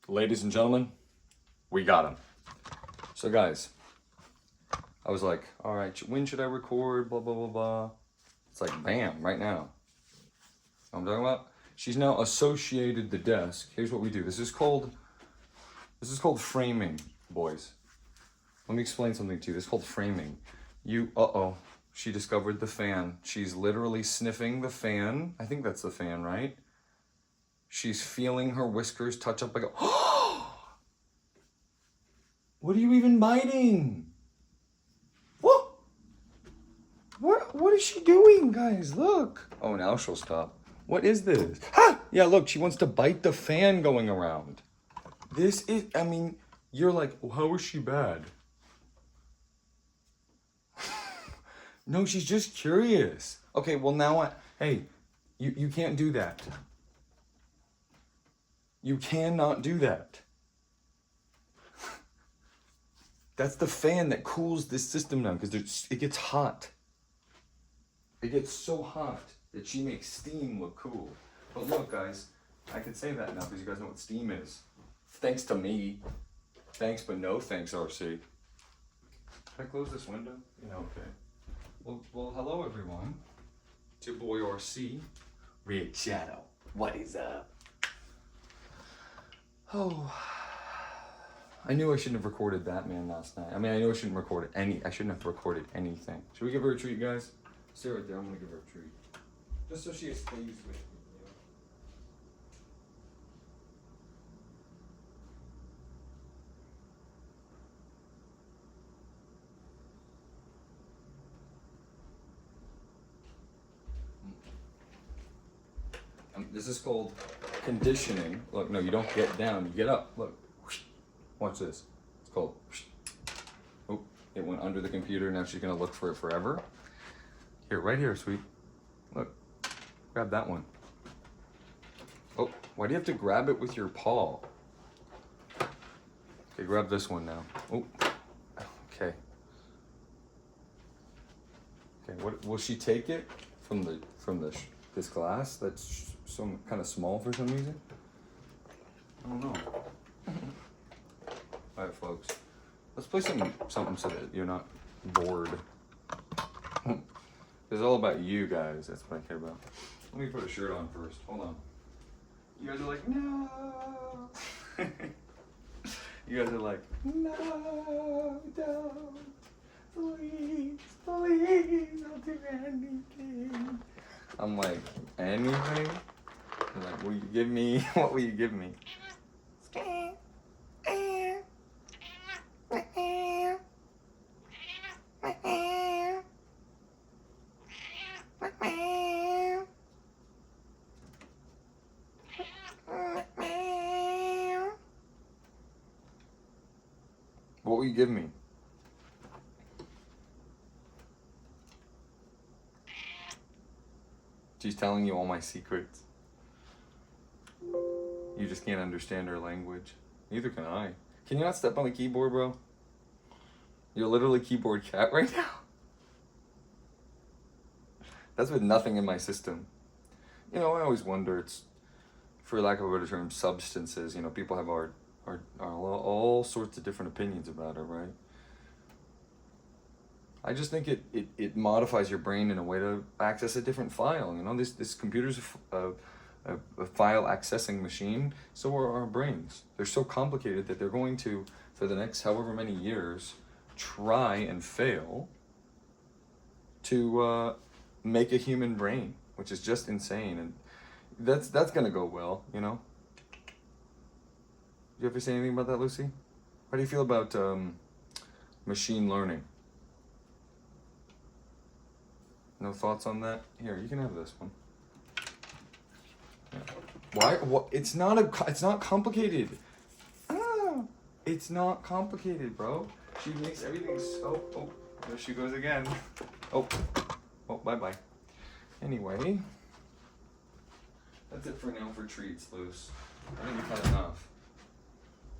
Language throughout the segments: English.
Ladies and gentlemen, we got him. So guys, I was like, all right, when should I record? Blah, blah, blah, blah. It's like, bam, right now. Know what I'm talking about? She's now associated the desk. Here's what we do. This is called framing, boys. Let me explain something to you. This is called framing. She discovered the fan. She's literally sniffing the fan. I think that's the fan, right? She's feeling her whiskers touch up. I go, oh! What are you even biting? What? What is she doing, guys? Look. Oh, now she'll stop. What is this? Ah! Yeah, look, she wants to bite the fan going around. This is, I mean, you're like, well, how is she bad? No, she's just curious. Okay, well now hey, you can't do that. You cannot do that. That's the fan that cools this system down because it gets hot. It gets so hot that she makes steam look cool. But look, guys, I can say that now because you guys know what steam is. Thanks to me. Thanks, but no thanks, RC. Can I close this window? Yeah, okay. Well, hello everyone. It's your boy RC. Red Shadow. What is up? Oh, I knew I shouldn't have recorded Batman last night. I mean, I knew I shouldn't record I shouldn't have recorded anything. Should we give her a treat, guys? Stay right there. I'm gonna give her a treat, just so she is pleased with me. This is called conditioning. Look, no, you don't get down, you get up. Look, watch this. It's called, oh, it went under the computer. Now she's gonna look for it forever. Here, right here, sweet. Look, grab that one. Oh, why do you have to grab it with your paw? Okay, grab this one now. Oh, okay. Okay, what, will she take it from this glass that's some kind of small for some reason? I don't know. All right, folks, let's play something so that you're not bored. It's all about you guys. That's what I care about. Let me put a shirt on first. Hold on. You guys are like, no. You guys are like, no, don't. Please, please, I'll do anything. I'm like, anything? I'm like, will you give me, what will you give me? What will you give me? She's telling you all my secrets. You just can't understand her language. Neither can I. Can you not step on the keyboard, bro? You're literally keyboard cat right now. That's with nothing in my system. You know, I always wonder, it's, for lack of a better term, substances. You know, people have all sorts of different opinions about it, right? I just think it modifies your brain in a way to access a different file. You know, this computer's a file accessing machine. So are our brains. They're so complicated that they're going to, for the next however many years, try and fail to make a human brain, which is just insane. And that's gonna go well, you know. You ever say anything about that, Lucy? How do you feel about machine learning? No thoughts on that? Here, you can have this one. Yeah. Why? What? It's not complicated. Ah, it's not complicated, bro. She makes everything so. Oh, there she goes again. Oh, bye. Anyway, that's it for now for treats, Luce. I think we've had enough.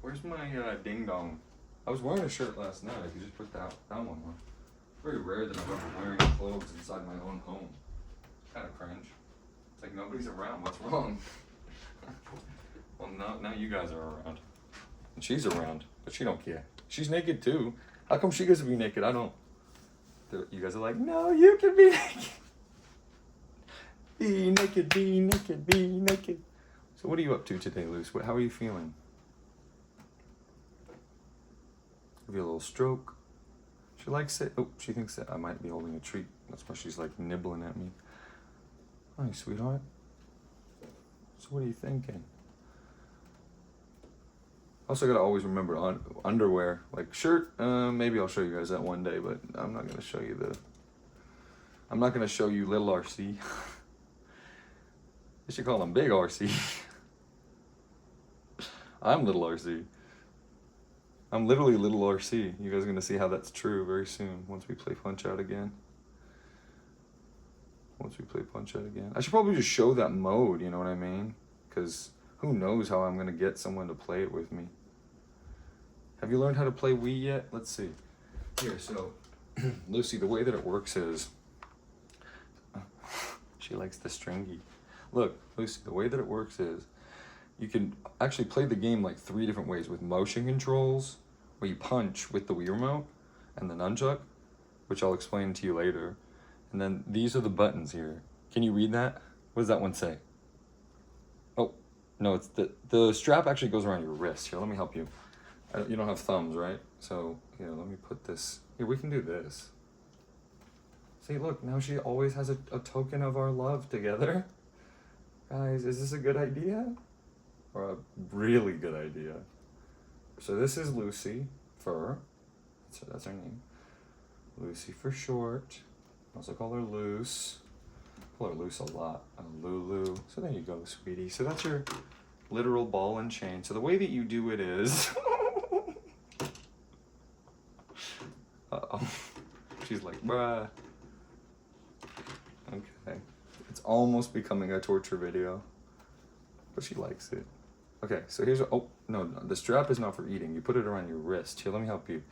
Where's my ding dong? I was wearing a shirt last night. I could just put that one on. Very rare that I'm ever wearing clothes inside my own home. Kind of cringe. It's like nobody's around. What's wrong? Well, now you guys are around. And she's around, but she don't care. She's naked too. How come she gets to be naked? I don't. You guys are like, no, you can be naked. Be naked, be naked, be naked. So what are you up to today, Luce? How are you feeling? Give you a little stroke. She likes it. Oh, she thinks that I might be holding a treat. That's why she's like nibbling at me. Hi, sweetheart. So what are you thinking? Also gotta always remember on underwear, like shirt. Maybe I'll show you guys that one day, but I'm not gonna show you I'm not gonna show you little RC. You should call him big RC. I'm little RC. I'm literally little RC. You guys are gonna see how that's true very soon once we play Punch Out again. I should probably just show that mode, you know what I mean? Because who knows how I'm gonna get someone to play it with me. Have you learned how to play Wii yet? Let's see. Here, so, Lucy, the way that it works is, she likes the stringy. Look, Lucy, the way that it works is, you can actually play the game like 3 different ways with motion controls, where you punch with the Wii remote, and the nunchuck, which I'll explain to you later. And then these are the buttons here. Can you read that? What does that one say? Oh, no, it's the strap actually goes around your wrist. Here, let me help you. You don't have thumbs, right? So, here, let me put this. Here, we can do this. See, look, now she always has a token of our love together. Guys, is this a good idea? Or a really good idea? So this is Lucy Fur. So that's her name. Lucy for short. Also call her Luce. Call her Luce a lot. Lulu. So there you go, sweetie. So that's your literal ball and chain. So the way that you do it is... Uh-oh. She's like, bruh. Okay. It's almost becoming a torture video. But she likes it. Okay, so here's oh, no, the strap is not for eating. You put it around your wrist. Here, let me help you.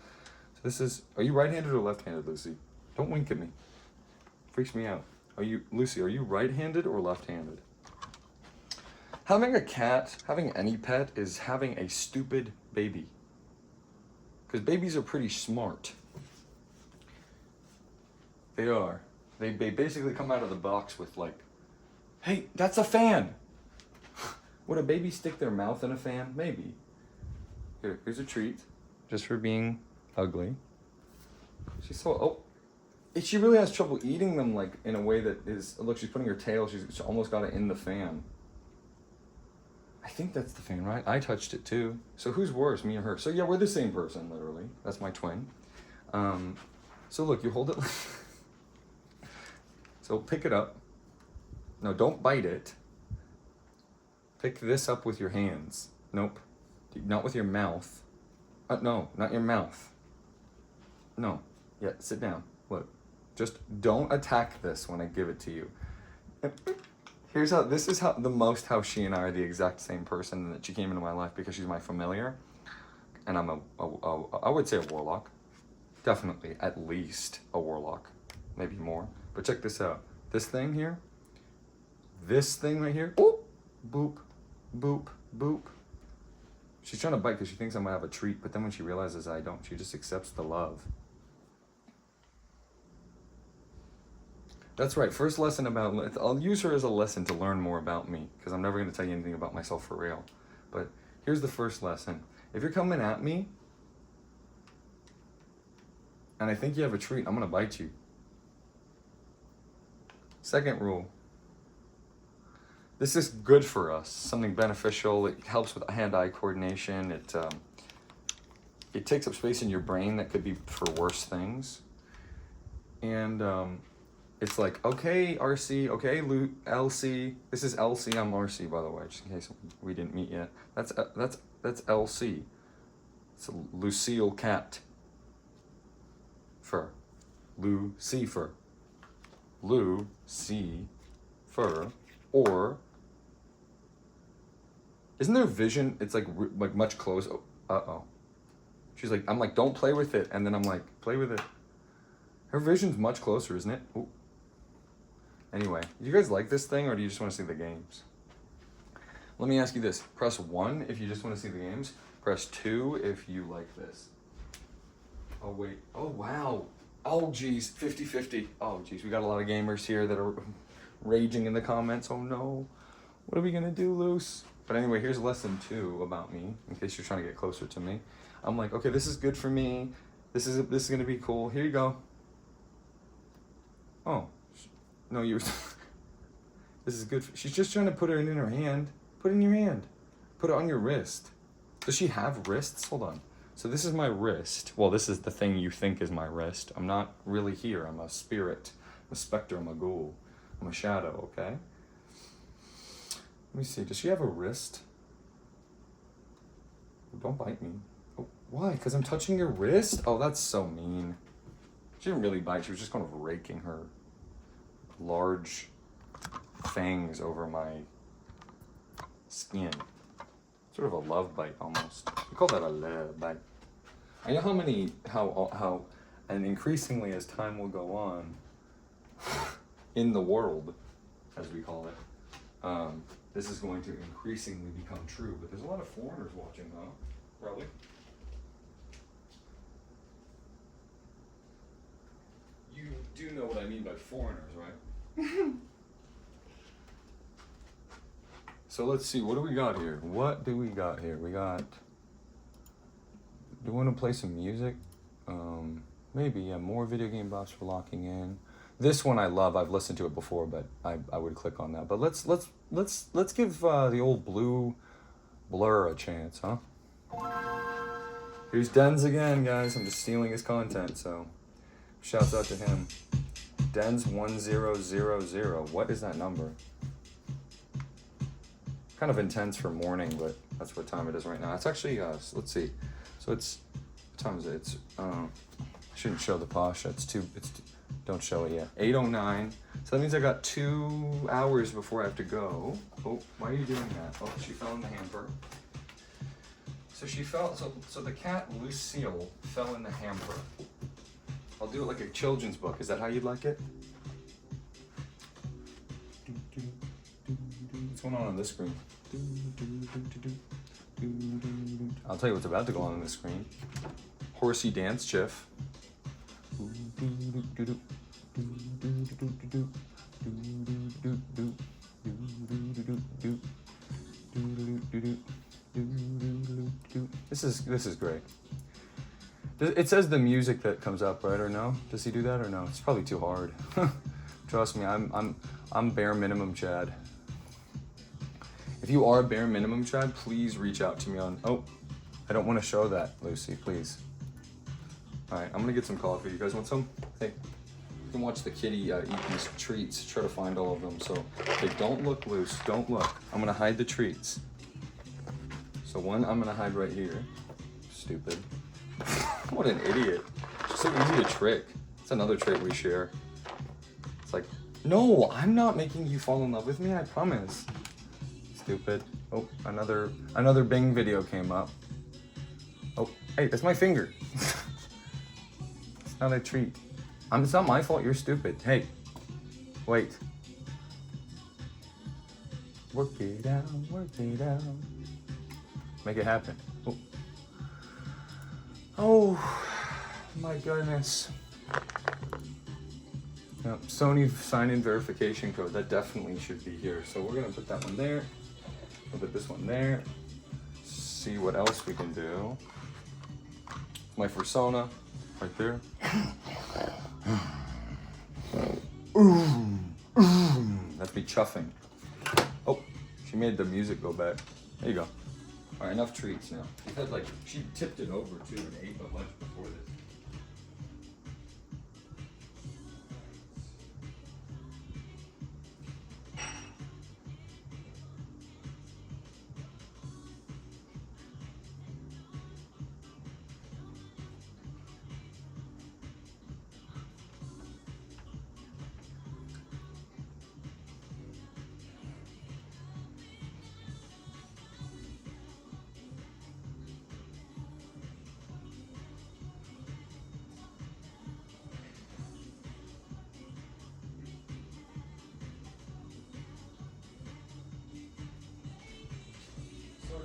So this is, are you right-handed or left-handed, Lucy? Don't wink at me. Freaks me out. Lucy, are you right-handed or left-handed? Having a cat, having any pet is having a stupid baby. Because babies are pretty smart. They are. They basically come out of the box with like, hey, that's a fan. Would a baby stick their mouth in a fan? Maybe. Here's a treat. Just for being ugly. She's so, she really has trouble eating them like in a way that is, look, she's putting her tail, she's almost got it in the fan. I think that's the fan, right? I touched it too. So who's worse, me or her? So yeah, we're the same person, literally. That's my twin. So look, you hold it. So pick it up. No, don't bite it. Pick this up with your hands. Nope. Not with your mouth. No, not your mouth. No. Yeah, sit down. Look. Just don't attack this when I give it to you. This is how she and I are the exact same person, that she came into my life because she's my familiar. And I'm I would say a warlock. Definitely, at least a warlock. Maybe more. But check this out. This thing here. This thing right here. Oh, boop, boop, boop. She's trying to bite because she thinks I'm gonna have a treat, but then when she realizes I don't, she just accepts the love. That's right, first lesson about, I'll use her as a lesson to learn more about me, because I'm never gonna tell you anything about myself for real. But here's the first lesson. If you're coming at me, and I think you have a treat, I'm gonna bite you. Second rule. This is good for us, something beneficial. It helps with hand-eye coordination. It takes up space in your brain that could be for worse things. And it's like, okay, RC, okay, LC. This is LC, I'm RC, by the way, just in case we didn't meet yet. That's LC. It's a Lucille cat. Fur. Lucy fur. Lucy fur. Or, isn't there vision? It's like much closer. Uh-oh. She's like, I'm like, don't play with it. And then I'm like, play with it. Her vision's much closer, isn't it? Ooh. Anyway, do you guys like this thing or do you just want to see the games? Let me ask you this. Press 1 if you just want to see the games. Press 2 if you like this. Oh, wait. Oh, wow. Oh, geez. 50-50. Oh, geez. We got a lot of gamers here that are raging in the comments. Oh, no. What are we going to do, Luce? But anyway, here's lesson 2 about me, in case you're trying to get closer to me. I'm like, okay, this is good for me. This is going to be cool. Here you go. Oh. No, you're... This is good. She's just trying to put it in her hand. Put it in your hand. Put it on your wrist. Does she have wrists? Hold on. So this is my wrist. Well, this is the thing you think is my wrist. I'm not really here. I'm a spirit. I'm a specter. I'm a ghoul. I'm a shadow, okay? Let me see. Does she have a wrist? Oh, don't bite me. Oh, why? Because I'm touching your wrist? Oh, that's so mean. She didn't really bite. She was just kind of raking her large fangs over my skin. Sort of a love bite almost. We call that a love bite. I know how and increasingly as time will go on in the world, as we call it, this is going to increasingly become true. But there's a lot of foreigners watching, huh? Probably. You do know what I mean by foreigners, right? So let's see, what do we got here? What do we got here? We got, do you want to play some music? Maybe, yeah, more video game bops for locking in. This one I love, I've listened to it before, but I would click on that. But let's give the old blue blur a chance, huh? Here's Denz again, guys. I'm just stealing his content, so shouts out to him. Denz1000. What is that number? Kind of intense for morning, but that's what time it is right now. It's actually, let's see. So it's, what time is it? It's, I shouldn't show the Pasha. Don't show it yet. 8:09. So that means I got 2 hours before I have to go. Oh, why are you doing that? Oh, she fell in the hamper. So she fell, so the cat Lucille fell in the hamper. I'll do it like a children's book. Is that how you'd like it? What's going on this screen? I'll tell you what's about to go on this screen. Horsey dance GIF. This is great. It says the music that comes up, right, or no? Does he do that or no? It's probably too hard. Trust me, I'm bare minimum Chad. If you are bare minimum Chad, please reach out to me on, oh, I don't want to show that, Lucy, please. All right, I'm gonna get some coffee. You guys want some? Hey, you can watch the kitty eat these treats, try to find all of them. So they don't look loose, don't look. I'm gonna hide the treats. So one I'm gonna hide right here. Stupid. What an idiot. It's so easy to trick. It's another trait we share. It's like, no, I'm not making you fall in love with me, I promise. Stupid. Oh, another Bing video came up. Oh, hey, that's my finger. It's not a treat. It's not my fault you're stupid. Hey, wait. Work it out, work it out. Make it happen. Oh, oh my goodness. Yep, Sony sign-in verification code. That definitely should be here. So we're gonna put that one there. We'll put this one there. See what else we can do. My persona, right there. That's me chuffing. Oh, she made the music go back. There you go. All right, enough treats now. She tipped it over too and ate a bunch before this.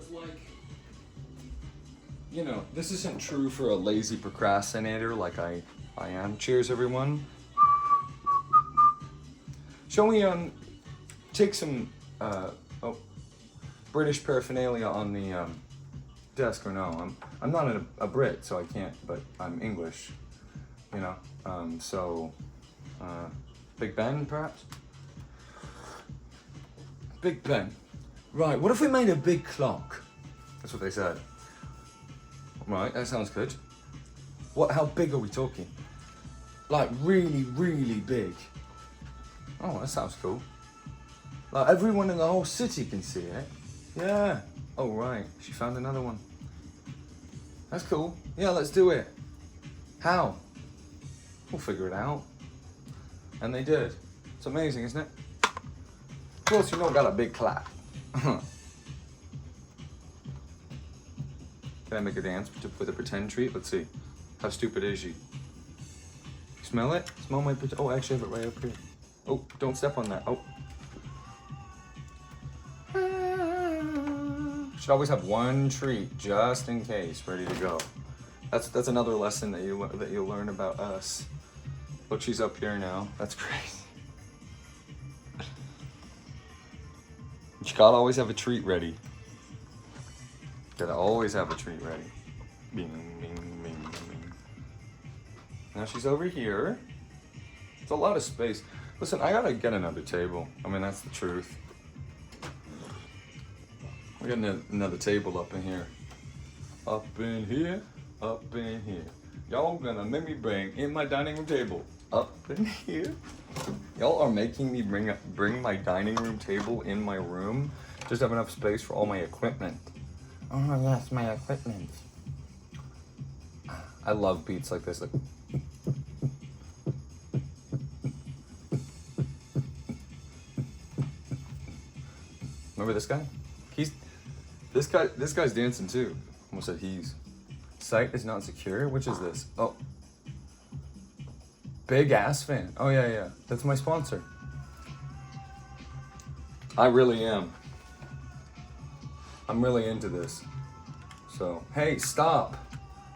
of like, you know, this isn't true for a lazy procrastinator like I am. Cheers, everyone. Shall we take some British paraphernalia on the desk, or no? I'm not a Brit, so I can't, but I'm English, you know. Big Ben, perhaps. Big Ben. Right. What if we made a big clock? That's what they said. Right. That sounds good. What? How big are we talking? Like really, really big. Oh, that sounds cool. Like everyone in the whole city can see it. Yeah. Oh, right. She found another one. That's cool. Yeah, let's do it. How? We'll figure it out. And they did. It's amazing, isn't it? Of course, you know, got a big clap. Can I make a dance with a pretend treat? Let's see. How stupid is she? Smell it? Smell my pretend. Oh, I actually have it right up here. Oh, don't step on that. Oh. Should always have one treat just in case, ready to go. That's another lesson that you'll learn about us. Look, she's up here now. That's crazy. You gotta always have a treat ready. Gotta always have a treat ready. Bing, bing, bing, bing. Now she's over here. It's a lot of space. Listen, I gotta get another table. I mean, that's the truth. We got another table up in here. Up in here, up in here. Y'all gonna make me bring in my dining room table. Up in here. Y'all are making me bring my dining room table in my room. Just have enough space for all my equipment. Oh yes, my equipment. I love beats like this. Like, remember this guy? This guy's dancing too. Almost said he's. Site is not secure. Which is this? Oh. Big ass fan. Oh yeah. That's my sponsor. I really am. I'm really into this. So, hey, stop.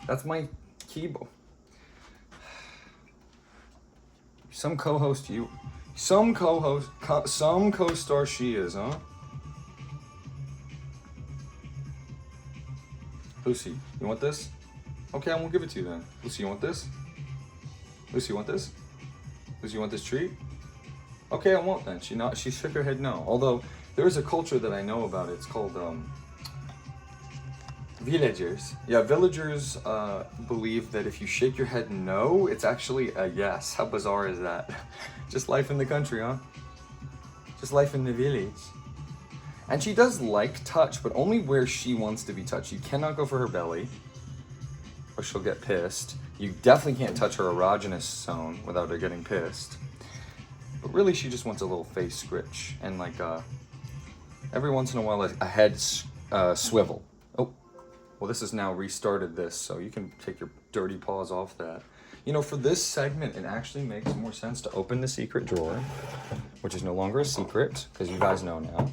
That's my keyboard. Some co-host you. Some co-star she is, huh? Lucy, you want this? Okay, I won't give it to you then. Lucy, you want this? Lucy, you want this? Lucy, you want this treat? Okay, I won't then. She shook her head no. Although there is a culture that I know about. It's called villagers. Yeah, villagers believe that if you shake your head no, it's actually a yes. How bizarre is that? Just life in the country, huh? Just life in the village. And she does like touch, but only where she wants to be touched. You cannot go for her belly, or she'll get pissed. You definitely can't touch her erogenous zone without her getting pissed. But really, she just wants a little face scritch, and like every once in a while, a head swivel. Oh, well, this has now restarted this, so you can take your dirty paws off that. You know, for this segment, it actually makes more sense to open the secret drawer, which is no longer a secret, because you guys know now,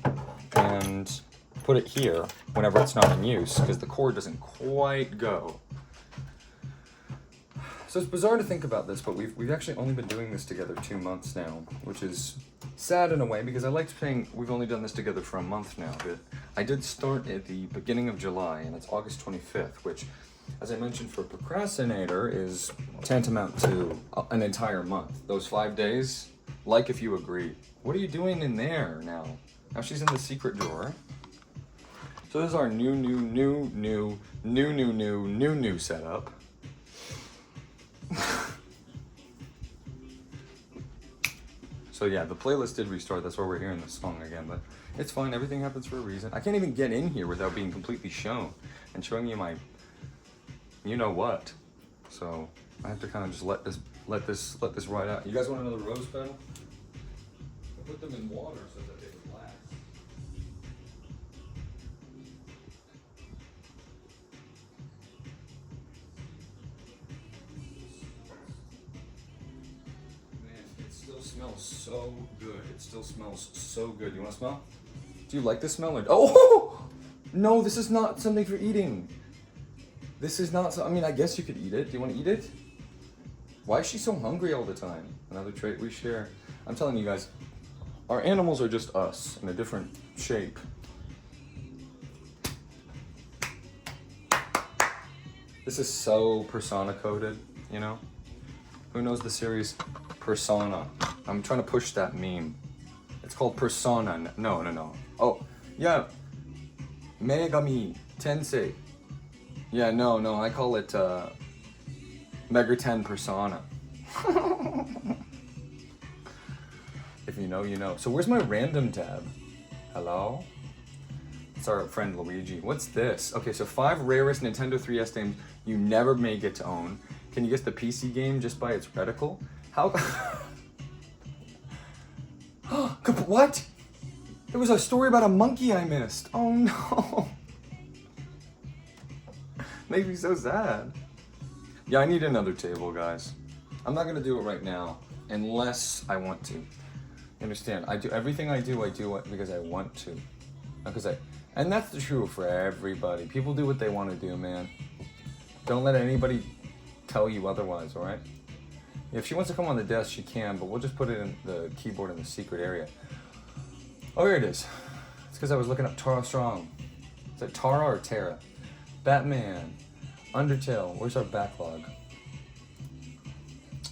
and put it here whenever it's not in use, because the cord doesn't quite go. So it's bizarre to think about this, but we've actually only been doing this together 2 months now, which is sad in a way, because I liked saying we've only done this together for a month now, but I did start at the beginning of July, and it's August 25th, which, as I mentioned, for a procrastinator is tantamount to an entire month. Those 5 days, like if you agree. What are you doing in there now? Now she's in the secret drawer. So this is our new setup. So yeah, the playlist did restart. That's why we're hearing this song again, but it's fine. Everything happens for a reason. I can't even get in here without being completely shown and showing you my, you know what. So I have to kind of just let this ride out. You guys want another rose petal? I put them in water so that they would last. Smells so good. It still smells so good. You want to smell? Do you like the smell? Or oh! No, this is not something for eating. This is not, I mean, I guess you could eat it. Do you want to eat it? Why is she so hungry all the time? Another trait we share. I'm telling you guys, our animals are just us in a different shape. This is so persona coded, you know? Who knows the series Persona? I'm trying to push that meme. It's called Persona. No. Oh, yeah. Megami Tensei. Yeah, no, I call it Mega 10 Persona. If you know, you know. So where's my random tab? Hello? It's our friend Luigi. What's this? Okay, so 5 rarest Nintendo 3DS games you never may get to own. Can you guess the PC game just by its reticle? How? What? There was a story about a monkey I missed. Oh no. Makes me so sad. Yeah, I need another table, guys. I'm not gonna do it right now, unless I want to. You understand? I do everything I do it because I want to. And that's the truth for everybody. People do what they want to do, man. Don't let anybody tell you otherwise, all right? If she wants to come on the desk, she can, but we'll just put it in the keyboard in the secret area. Oh, here it is. It's because I was looking up Tara Strong. Is it Tara or Tara? Batman, Undertale, where's our backlog?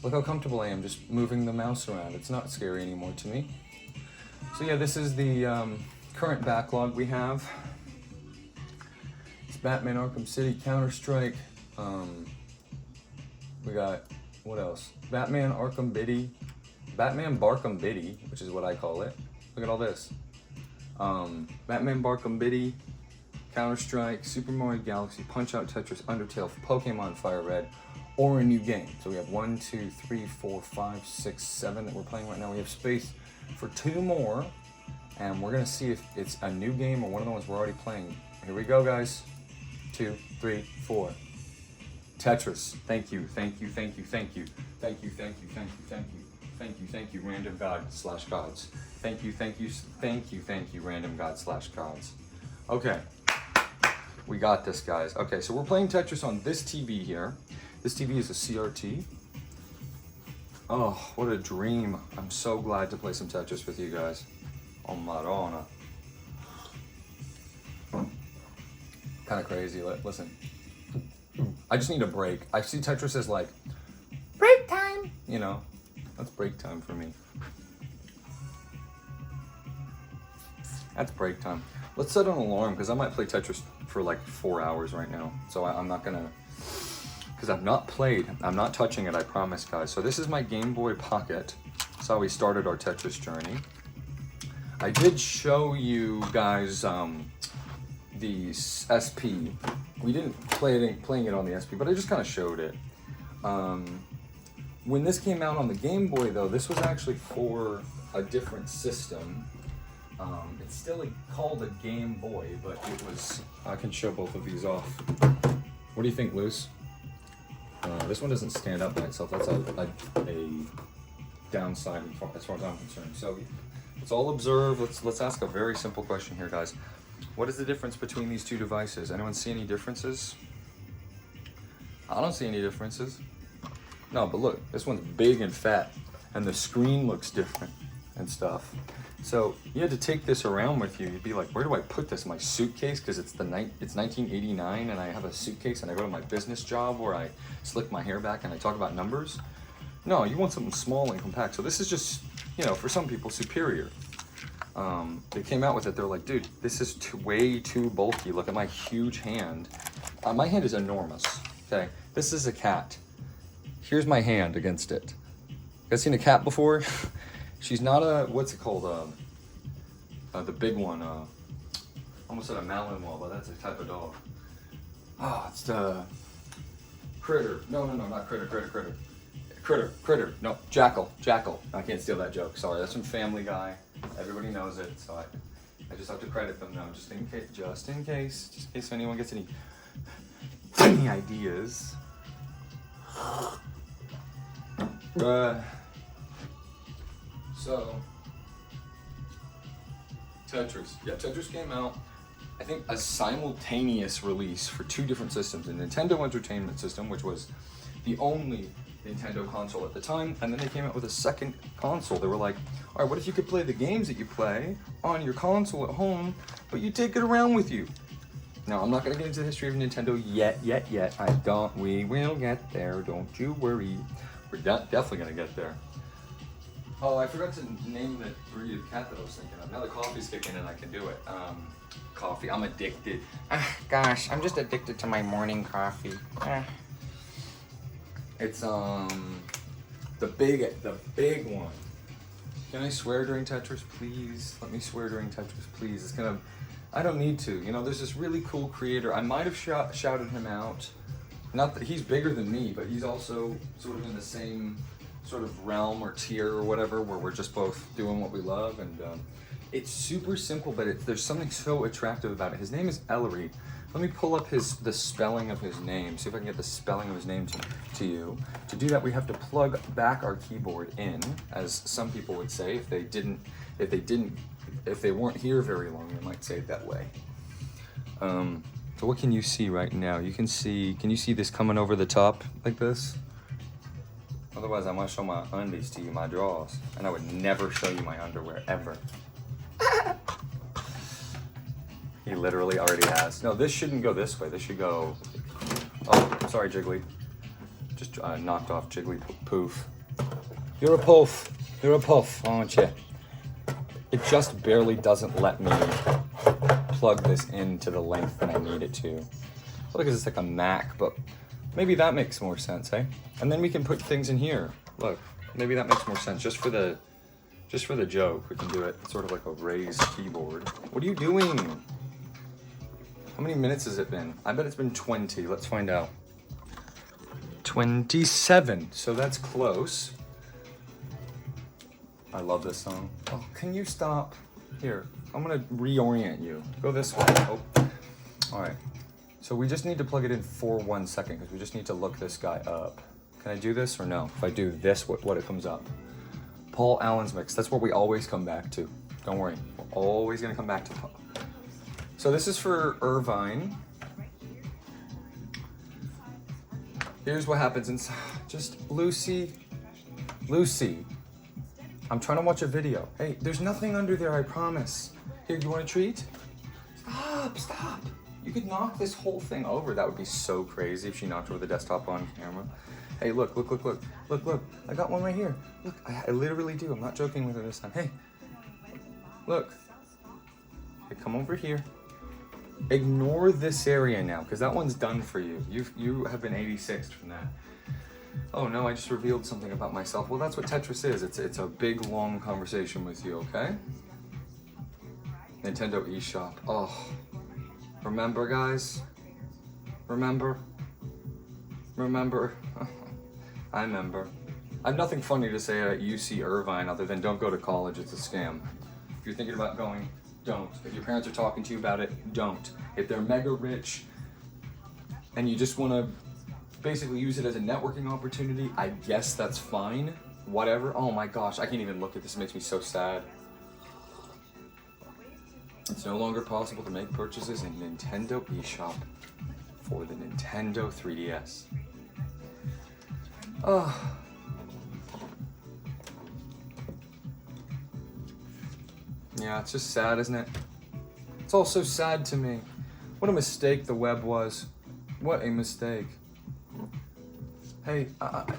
Look how comfortable I am just moving the mouse around. It's not scary anymore to me. So yeah, this is the current backlog we have. It's Batman Arkham City, Counter-Strike. We got, what else? Batman Arkham Biddy. Batman Barkham Biddy, which is what I call it. Look at all this. Batman Barkham Biddy, Counter-Strike, Super Mario Galaxy, Punch-Out, Tetris, Undertale, Pokemon Fire Red, or a new game. So we have 1, 2, 3, 4, 5, 6, 7 that we're playing right now. We have space for 2 more, and we're gonna see if it's a new game or one of the ones we're already playing. Here we go, guys. 2, 3, 4. Tetris. Thank you, random god/gods. Thank you, random god/gods. Okay. We got this, guys. Okay, so we're playing Tetris on this TV here. This TV is a CRT. Oh, what a dream. I'm so glad to play some Tetris with you guys. Oh, Madonna. Kind of crazy. Listen. I just need a break. I see Tetris as like, break time. You know, that's break time for me. That's break time. Let's set an alarm because I might play Tetris for like 4 hours right now. So I'm not gonna, because I've not played. I'm not touching it, I promise, guys. So this is my Game Boy Pocket. That's how we started our Tetris journey. I did show you guys the SP. We didn't playing it on the SP, but I just kind of showed it. When this came out on the Game Boy, though, this was actually for a different system. It's still called a Game Boy, but it was. I can show both of these off. What do you think, Luce? This one doesn't stand up by itself. That's a downside as far as I'm concerned. So let's all observe. Let's ask a very simple question here, guys. What is the difference between these 2 devices? Anyone see any differences? I don't see any differences. No, but look, this one's big and fat, and the screen looks different and stuff. So you had to take this around with you. You'd be like, where do I put this? My suitcase? Because it's 1989, and I have a suitcase, and I go to my business job where I slick my hair back and I talk about numbers. No, you want something small and compact. So this is just, you know, for some people, superior. They came out with it. They're like, dude, this is way too bulky. Look at my huge hand. My hand is enormous. Okay, this is a cat. Here's my hand against it. You guys seen a cat before? She's not a, what's it called? The big one. Almost said a Malinois, but that's a type of dog. Oh, it's the critter. No, not critter. Critter. No, jackal. I can't steal that joke. Sorry, that's from Family Guy. Everybody knows it, so I just have to credit them now, just in case anyone gets any funny ideas. So Tetris. Yeah, Tetris came out. I think, a simultaneous release for 2 different systems. A Nintendo Entertainment System, which was the only Nintendo console at the time, and then they came out with a second console. They were like, all right, what if you could play the games that you play on your console at home, but you take it around with you? Now, I'm not gonna get into the history of Nintendo yet. We will get there, don't you worry. We're definitely gonna get there. Oh, I forgot to name the breed of cat that I was thinking of. Now the coffee's kicking in, I can do it. Coffee, I'm addicted. Gosh, I'm just addicted to my morning coffee. It's the big one. Can I swear during Tetris, please? Let me swear during Tetris, please. It's gonna, I don't need to. You know, there's this really cool creator. I might have shouted him out. Not that he's bigger than me, but he's also sort of in the same sort of realm or tier or whatever, where we're just both doing what we love. And it's super simple, but there's something so attractive about it. His name is Ellery. Let me pull up the spelling of his name, see if I can get the spelling of his name to you. To do that, we have to plug back our keyboard in, as some people would say. If they weren't here very long, they might say it that way. So what can you see right now? Can you see this coming over the top like this? Otherwise, I might show my undies to you, my drawers, and I would never show you my underwear, ever. He literally already has. No, this shouldn't go this way. This should go... Oh, sorry, Jiggly. Just knocked off Jiggly poof. You're a poof. You're a poof, aren't you? It just barely doesn't let me plug this into the length that I need it to. Because it's like a Mac, but maybe that makes more sense, eh? And then we can put things in here. Look, maybe that makes more sense. Just for the joke, we can do it sort of like a raised keyboard. What are you doing? How many minutes has it been? I bet it's been 20. Let's find out. 27. So that's close. I love this song. Oh, can you stop? Here, I'm gonna reorient you. Go this way. Oh. All right. So we just need to plug it in for 1 second because we just need to look this guy up. Can I do this or no? If I do this, what it comes up? Paul Allen's mix. That's what we always come back to. Don't worry. We're always gonna come back to Paul. So this is for Irvine. Here's what happens inside. Just Lucy. I'm trying to watch a video. Hey, there's nothing under there, I promise. Here, you want a treat? Stop. You could knock this whole thing over. That would be so crazy if she knocked over the desktop on camera. Hey, look. I got one right here. Look, I literally do. I'm not joking with her this time. Hey, look. Hey, come over here. Ignore this area now, because that one's done for you. You have been 86'd from that. Oh no, I just revealed something about myself. Well, that's what Tetris is. It's a big, long conversation with you, okay? Nintendo eShop. Oh. Remember, guys? Remember? I remember. I have nothing funny to say at UC Irvine other than don't go to college, it's a scam. If you're thinking about going, don't. If your parents are talking to you about it, don't. If they're mega rich and you just want to basically use it as a networking opportunity, I guess that's fine. Whatever. Oh my gosh, I can't even look at this. It makes me so sad. It's no longer possible to make purchases in Nintendo eShop for the Nintendo 3DS. Oh. Yeah, it's just sad, isn't it? It's all so sad to me. What a mistake the web was. What a mistake. Hey,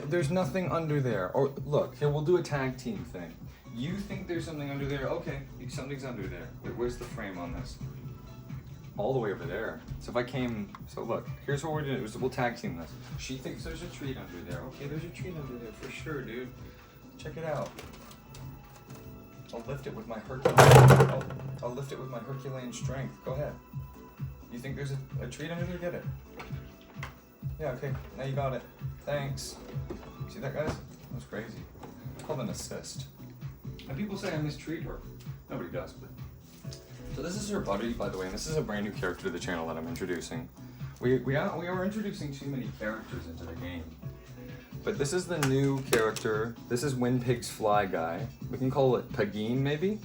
there's nothing under there. Or look, here, we'll do a tag team thing. You think there's something under there? Okay, something's under there. Wait, where's the frame on this? All the way over there. So if I came, so look, here's what we're doing. We'll tag team this. She thinks there's a treat under there. Okay, there's a treat under there for sure, dude. Check it out. I'll lift it with my I'll lift it with my Herculean strength. Go ahead. You think there's a treat under there? Get it. Yeah, okay. Now you got it. Thanks. See that, guys? That was crazy. It's called an assist. And people say I mistreat her. Nobody does, but. So this is her buddy, by the way, and this is a brand new character to the channel that I'm introducing. We are introducing too many characters into the game. But this is the new character. This is When Pigs Fly guy. We can call it Pagine, maybe.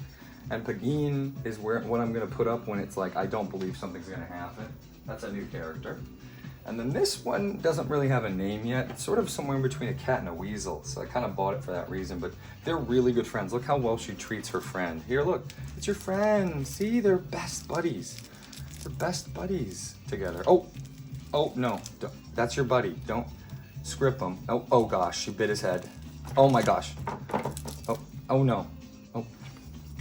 And Pagin is what I'm gonna put up when it's like, I don't believe something's gonna happen. That's a new character. And then this one doesn't really have a name yet. It's sort of somewhere in between a cat and a weasel. So I kind of bought it for that reason, but they're really good friends. Look how well she treats her friend. Here, look, it's your friend. See, they're best buddies. They're best buddies together. Oh, no, that's your buddy. Don't script him. Oh gosh, she bit his head. Oh my gosh. Oh no.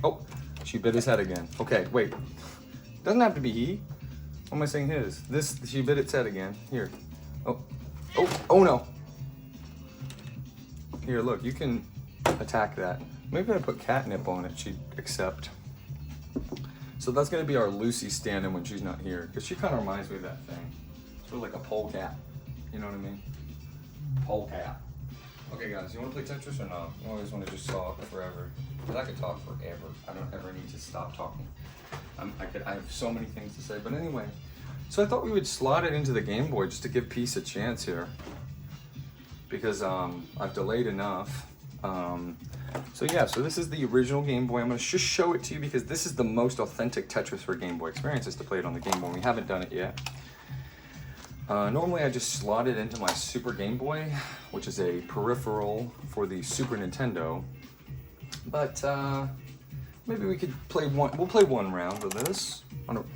Oh, she bit his head again. Okay, wait. Doesn't have to be he. What am I saying his? She bit its head again. Here. Oh no. Here, look, you can attack that. Maybe if I put catnip on it, she'd accept. So that's gonna be our Lucy stand-in when she's not here, because she kind of reminds me of that thing. Sort of like a polecat. You know what I mean? Polecat. Okay, guys, you want to play Tetris or not? I always want to just talk forever. Because I could talk forever. I don't ever need to stop talking. I have so many things to say. But anyway, so I thought we would slot it into the Game Boy just to give peace a chance here. Because I've delayed enough. So yeah, so this is the original Game Boy. I'm going to just show it to you because this is the most authentic Tetris for Game Boy experience, is to play it on the Game Boy. We haven't done it yet. Normally I just slot it into my Super Game Boy, which is a peripheral for the Super Nintendo. But maybe we could play we'll play one round of this.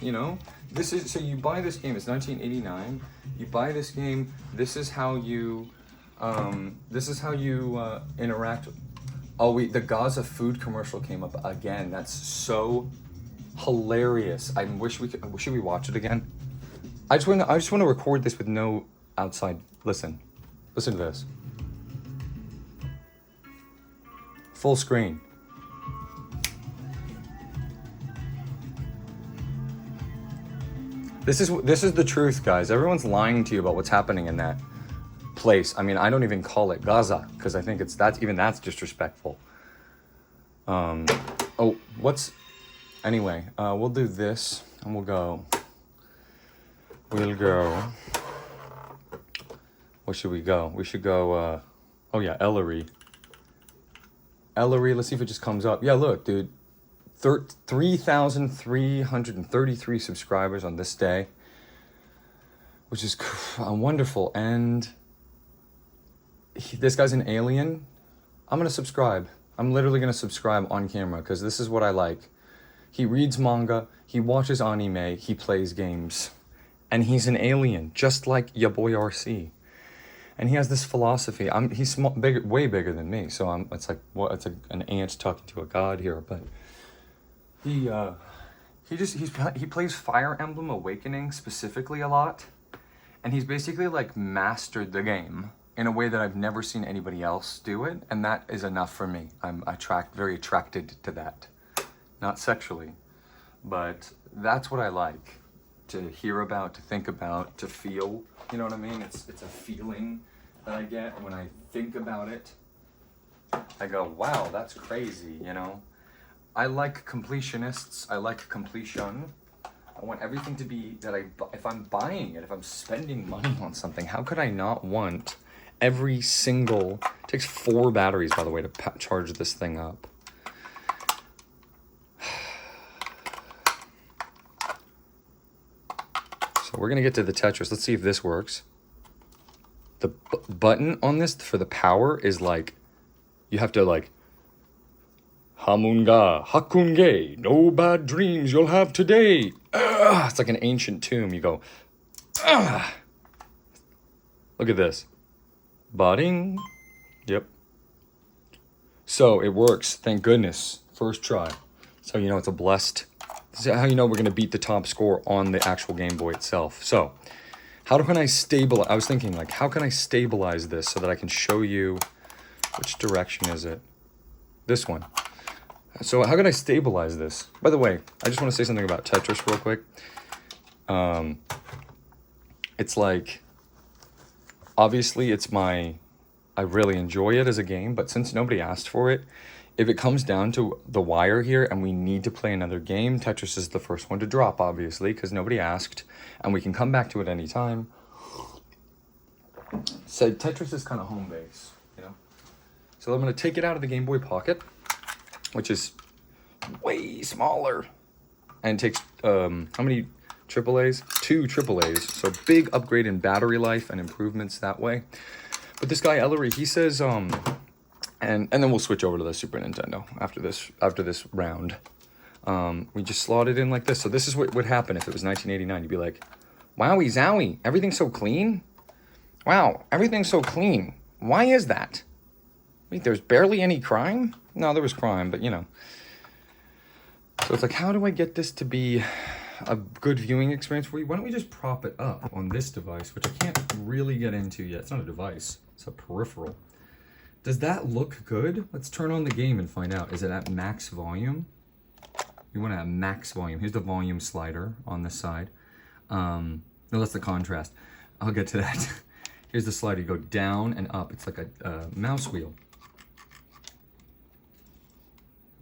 You know, this is, so you buy this game, it's 1989. You buy this game, this is how you interact. Oh, the Gaza food commercial came up again. That's so hilarious. I wish we could, should we watch it again? I just want to record this with no outside. Listen to this. Full screen. This is the truth, guys. Everyone's lying to you about what's happening in that place. I mean, I don't even call it Gaza because I think that's disrespectful. Anyway, we'll do this and we'll go. Where should we go? We should go, oh yeah, Ellery, let's see if it just comes up. Yeah, look, dude, 3,333 subscribers on this day, which is wonderful. And this guy's an alien. I'm gonna subscribe. I'm literally gonna subscribe on camera because this is what I like. He reads manga, he watches anime, he plays games. And he's an alien, just like your boy RC. And he has this philosophy. He's way bigger than me. So it's like, well, it's an ant talking to a god here. But he plays Fire Emblem Awakening specifically a lot. And he's basically like mastered the game in a way that I've never seen anybody else do it. And that is enough for me. I'm very attracted to that. Not sexually, but that's what I like. To hear about, to think about, to feel, you know what I mean? It's a feeling that I get when I think about it. I go, wow, that's crazy, you know? I like completionists, I like completion. I want everything to be that if I'm buying it, if I'm spending money on something, how could I not want every single, it takes 4 batteries, by the way, to charge this thing up. So we're gonna get to the Tetris. Let's see if this works. The button on this for the power is like, you have to like, Hamunga, Hakunge, no bad dreams you'll have today. It's like an ancient tomb. You go, look at this. Butting. Yep. So it works, thank goodness. First try. So you know it's a blessed. This is how you know we're gonna beat the top score on the actual Game Boy itself. So, how can I stabilize? I was thinking like, how can I stabilize this so that I can show you, which direction is it? This one. So how can I stabilize this? By the way, I just want to say something about Tetris real quick. It's like, obviously I really enjoy it as a game, but since nobody asked for it, if it comes down to the wire here and we need to play another game, Tetris is the first one to drop, obviously, because nobody asked, and we can come back to it anytime. So Tetris is kind of home base, you know? So I'm going to take it out of the Game Boy Pocket, which is way smaller. And takes, how many AAAs? 2 AAAs. So big upgrade in battery life and improvements that way. But this guy, Ellery, he says, and then we'll switch over to the Super Nintendo after this round. We just slot it in like this. So this is what would happen if it was 1989. You'd be like, wowie zowie, everything's so clean? Wow, everything's so clean. Why is that? Wait, there's barely any crime? No, there was crime, but you know. So it's like, how do I get this to be a good viewing experience for you? Why don't we just prop it up on this device, which I can't really get into yet. It's not a device, it's a peripheral. Does that look good? Let's turn on the game and find out. Is it at max volume? You want to have max volume. Here's the volume slider on this side. No, that's the contrast. I'll get to that. Here's the slider. You go down and up. It's like a mouse wheel.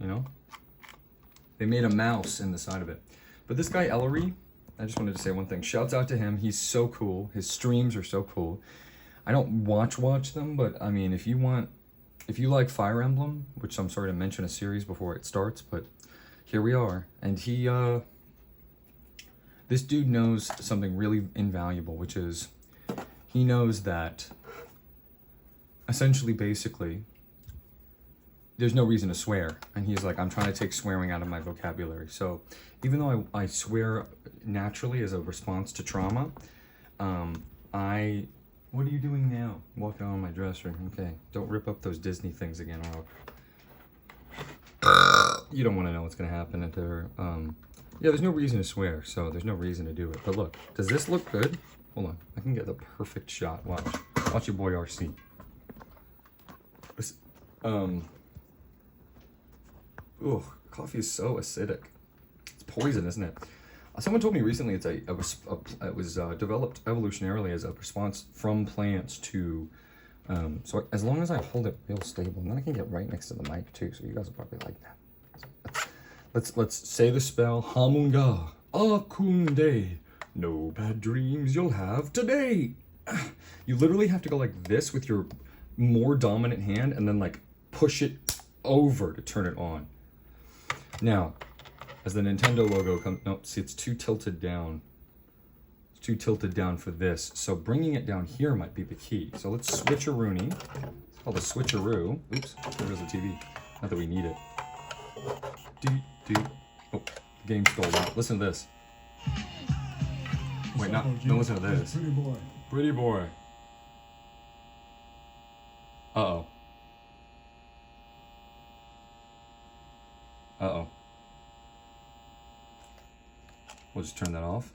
You know? They made a mouse in the side of it. But this guy, Ellery, I just wanted to say one thing. Shouts out to him. He's so cool. His streams are so cool. I don't watch them, but I mean, if you like Fire Emblem, which I'm sorry to mention a series before it starts, but here we are. And this dude knows something really invaluable, which is he knows that essentially, basically, there's no reason to swear. And he's like, I'm trying to take swearing out of my vocabulary. So even though I swear naturally as a response to trauma, what are you doing now? Walking on my dresser. Okay, don't rip up those Disney things again, or you don't want to know what's going to happen if they're, yeah, there's no reason to swear, so there's no reason to do it. But look, does this look good? Hold on, I can get the perfect shot. Watch your boy RC. Ugh, coffee is so acidic. It's poison, isn't it? Someone told me recently it was developed evolutionarily as a response from plants to, so as long as I hold it real stable, and then I can get right next to the mic too, so you guys will probably like that. Let's say the spell, Hamunga, Akunde, no bad dreams you'll have today. You literally have to go like this with your more dominant hand and then like push it over to turn it on. Now, as the Nintendo logo comes, no, see, it's too tilted down. It's too tilted down for this. So bringing it down here might be the key. So let's switcheroony. It's called a switcheroo. Oops, there goes the TV. Not that we need it. Oh, the game stole that. Listen to this. Wait, don't listen to this. Pretty boy. Pretty boy. Uh-oh. Uh-oh. We'll just turn that off.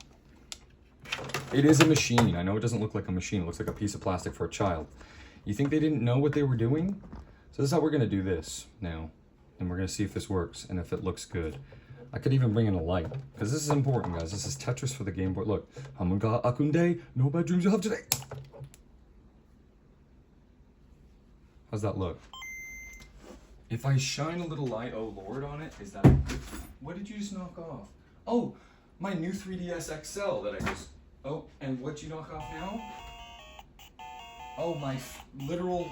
It is a machine. I know it doesn't look like a machine. It looks like a piece of plastic for a child. You think they didn't know what they were doing? So this is how we're going to do this now. And we're going to see if this works and if it looks good. I could even bring in a light. Because this is important, guys. This is Tetris for the Game Boy. Look. Hamunga Akunde. No bad dreams you'll have today. How's that look? If I shine a little light, oh Lord, on it, is that a good... What did you just knock off? Oh, my new 3DS XL that I just... Oh, and what'd you knock off now? Oh, my literal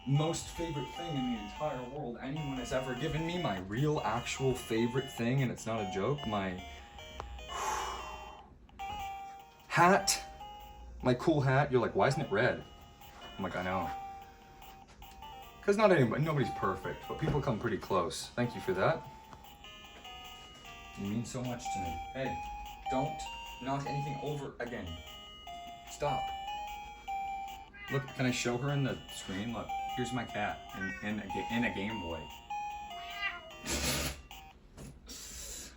most favorite thing in the entire world anyone has ever given me. My real, actual favorite thing, and it's not a joke. My hat. My cool hat. You're like, why isn't it red? I'm like, I know. Because nobody's perfect, but people come pretty close. Thank you for that. You mean so much to me. Hey, don't knock anything over again. Stop. Look, can I show her in the screen? Look, here's my cat in a Game Boy.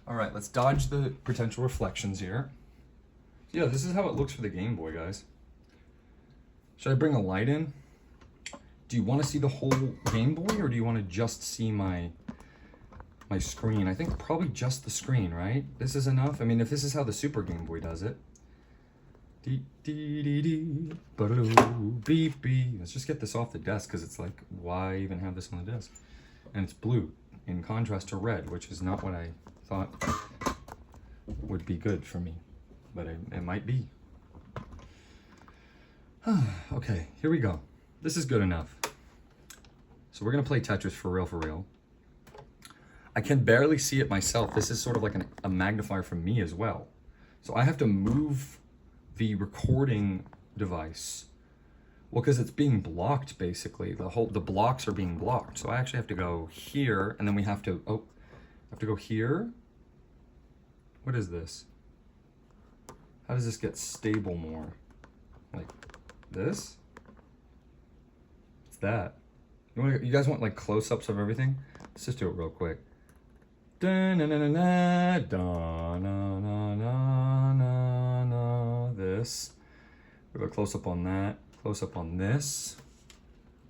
All right, let's dodge the potential reflections here. Yeah, this is how it looks for the Game Boy, guys. Should I bring a light in? Do you want to see the whole Game Boy, or do you want to just see my screen? I think probably just the screen, right? This is enough. I mean, if this is how the Super Game Boy does it. Beep beep. Let's just get this off the desk, because it's like, why even have this on the desk? And it's blue in contrast to red, which is not what I thought would be good for me, but it might be. Okay, here we go. This is good enough. So we're gonna play Tetris for real, for real. I can barely see it myself. This is sort of like a magnifier for me as well. So I have to move the recording device. Well, because it's being blocked, basically. The blocks are being blocked. So I actually have to go here, and then we have to, I have to go here. What is this? How does this get stable more? Like this? It's that. You guys want like close-ups of everything? Let's just do it real quick. This. We have a close-up on that. Close-up on this.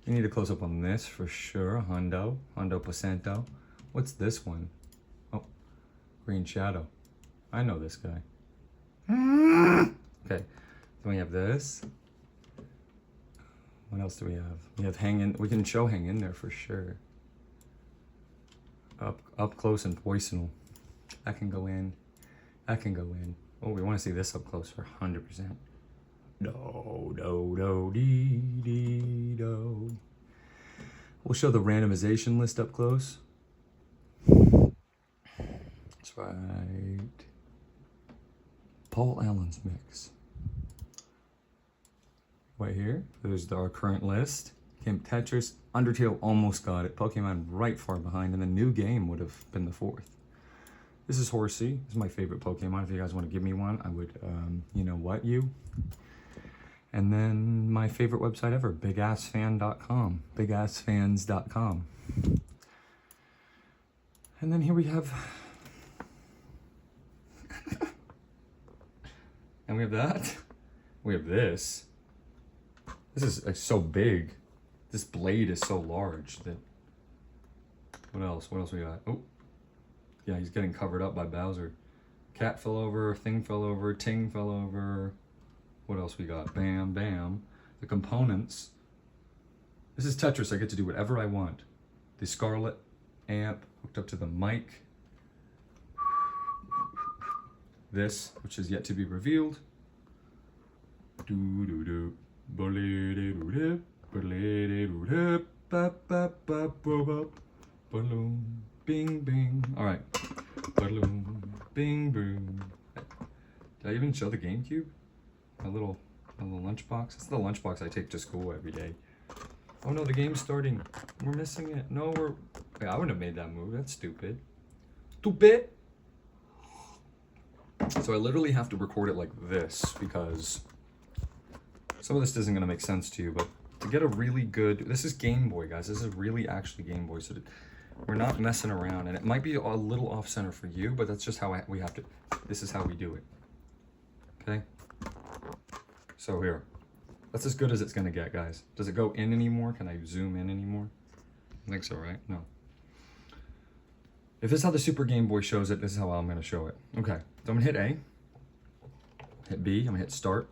We need a close-up on this for sure. Hundo Placento. What's this one? Oh, Green Shadow. I know this guy. Okay, then we have this. What else do we have? We have Hang In. We can show Hang In there for sure. Up close and personal. That can go in. That can go in. Oh, we want to see this up close for 100%. Do, do, do, dee, dee, do. We'll show the randomization list up close. That's right. Paul Allen's mix. Right here, there's our current list. Camp Tetris, Undertale almost got it. Pokemon right far behind, and the new game would have been the 4th. This is Horsey. This is my favorite Pokemon. If you guys want to give me one, I would, you know what, you. And then my favorite website ever, bigassfan.com, bigassfans.com. And then here we have, and we have that. We have this. This is like, so big. This blade is so large that, what else? What else we got? Oh, yeah, he's getting covered up by Bowser. Cat fell over, Thing fell over, Ting fell over. What else we got? Bam, bam. The components. This is Tetris. I get to do whatever I want. The Scarlet amp hooked up to the mic. This, which is yet to be revealed. Do do do. Balloon, bing bing. All right. Balloon, bing boom. Did I even show the GameCube? My little lunchbox. It's the lunchbox I take to school every day. Oh no, the game's starting. We're missing it. No, Wait, I wouldn't have made that move. That's stupid. Stupid. So I literally have to record it like this because some of this isn't going to make sense to you, but to get a really good... This is Game Boy, guys. This is really actually Game Boy, so we're not messing around. And it might be a little off-center for you, but that's just how we have to... This is how we do it. Okay? So here. That's as good as it's going to get, guys. Does it go in anymore? Can I zoom in anymore? I think so, right? No. If this is how the Super Game Boy shows it, this is how I'm going to show it. Okay. So I'm going to hit A. Hit B. I'm going to hit Start.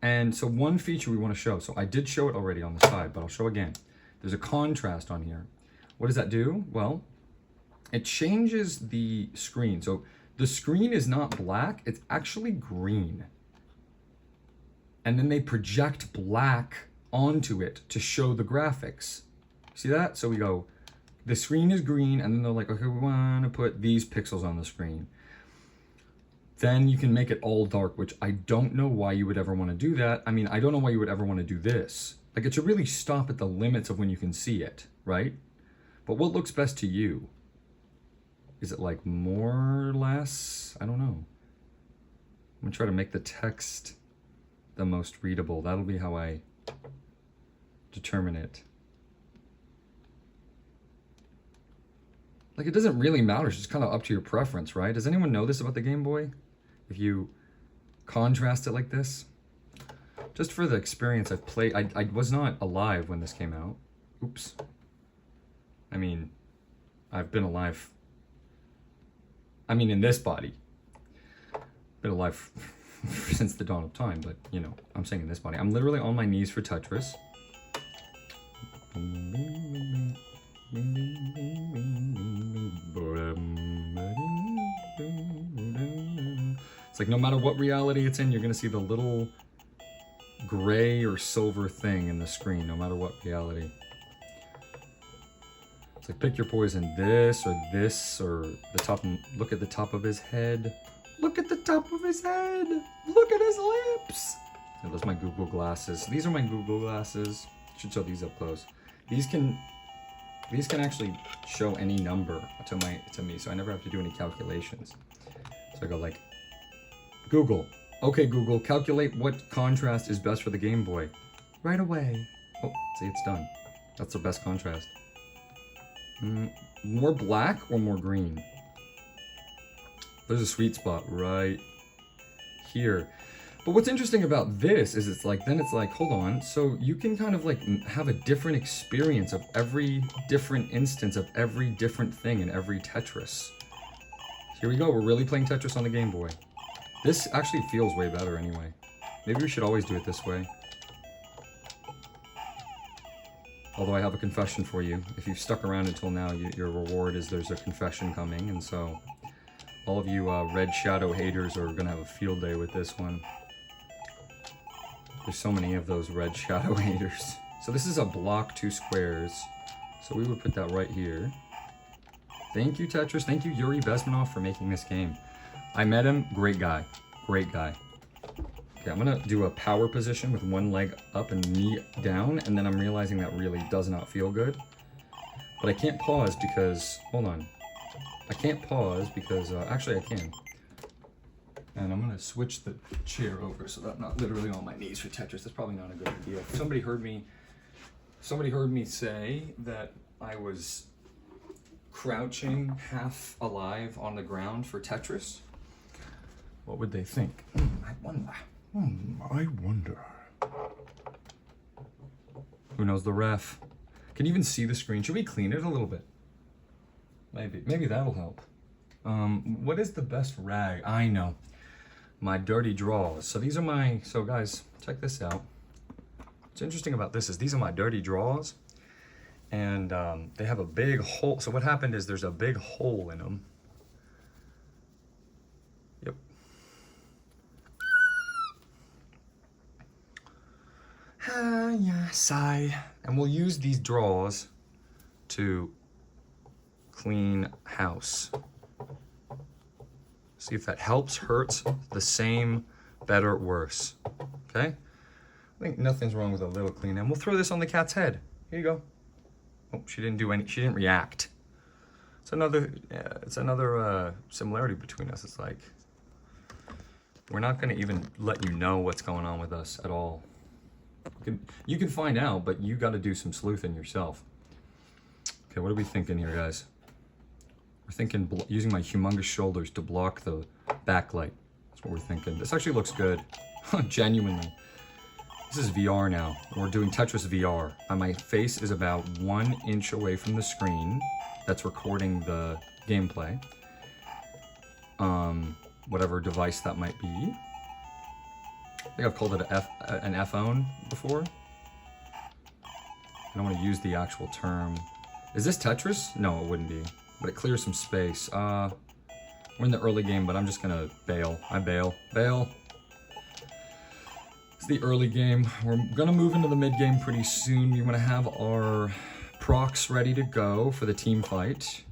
And so one feature we want to show, so I did show it already on the side, but I'll show again. There's a contrast on here. What does that do? Well, it changes the screen. So the screen is not black, it's actually green. And then they project black onto it to show the graphics. See that? So we go, the screen is green, and then they're like, okay, we want to put these pixels on the screen. Then you can make it all dark, which I don't know why you would ever want to do that. I mean, I don't know why you would ever want to do this. Like, it should really stop at the limits of when you can see it, right? But what looks best to you? Is it like more or less? I don't know. I'm gonna try to make the text the most readable. That'll be how I determine it. Like, it doesn't really matter. It's just kind of up to your preference, right? Does anyone know this about the Game Boy? If you contrast it like this? Just for the experience I've played, I was not alive when this came out. Oops. I mean, I've been alive. I mean, in this body. Been alive since the dawn of time, but, you know, I'm saying in this body. I'm literally on my knees for Tetris. It's like no matter what reality it's in, you're gonna see the little gray or silver thing in the screen, no matter what reality. It's like pick your poison, this or the top. Look at the top of his head. Look at the top of his head. Look at his lips. And those are my Google glasses. These are my Google glasses. Should show these up close. These can actually show any number to me, so I never have to do any calculations. So I go like, Google. Okay, Google, calculate what contrast is best for the Game Boy. Right away. Oh, see, it's done. That's the best contrast. More black or more green? There's a sweet spot right here. But what's interesting about this is it's like, hold on. So you can kind of like have a different experience of every different instance of every different thing in every Tetris. Here we go. We're really playing Tetris on the Game Boy. This actually feels way better anyway. Maybe we should always do it this way. Although I have a confession for you. If you've stuck around until now, your reward is there's a confession coming, and so all of you Red Shadow haters are gonna have a field day with this one. There's so many of those Red Shadow haters. So this is a block 2 squares. So we would put that right here. Thank you, Tetris. Thank you, Yuri Bezmenov, for making this game. I met him. Great guy. Great guy. Okay, I'm gonna do a power position with one leg up and knee down, and then I'm realizing that really does not feel good. But I can't pause because, hold on. I can't pause because, actually I can. And I'm gonna switch the chair over so that I'm not literally on my knees for Tetris. That's probably not a good idea. Somebody heard me say that I was crouching half alive on the ground for Tetris. What would they think? I wonder. I wonder. Who knows the ref? Can you even see the screen? Should we clean it a little bit? Maybe that'll help. What is the best rag? I know. My dirty draws. So these are so guys, check this out. What's interesting about this is these are my dirty draws. And they have a big hole. So what happened is there's a big hole in them. Yep. Yeah, sigh. And we'll use these draws to clean house. See if that helps, hurts, the same, better, worse. Okay? I think nothing's wrong with a little clean. And we'll throw this on the cat's head. Here you go. Oh, she didn't react. It's another similarity between us. It's like, we're not gonna even let you know what's going on with us at all. You can find out, but you gotta do some sleuthing yourself. Okay, what are we thinking here, guys? We're thinking using my humongous shoulders to block the backlight. That's what we're thinking. This actually looks good, genuinely. This is VR now. We're doing Tetris VR. My face is about 1 inch away from the screen that's recording the gameplay. Whatever device that might be. I think I've called it an F-phone before. I don't want to use the actual term. Is this Tetris? No, it wouldn't be. But it clears some space. We're in the early game, but I'm just gonna bail. I bail. Bail. It's the early game. We're gonna move into the mid game pretty soon. We're gonna have our procs ready to go for the team fight.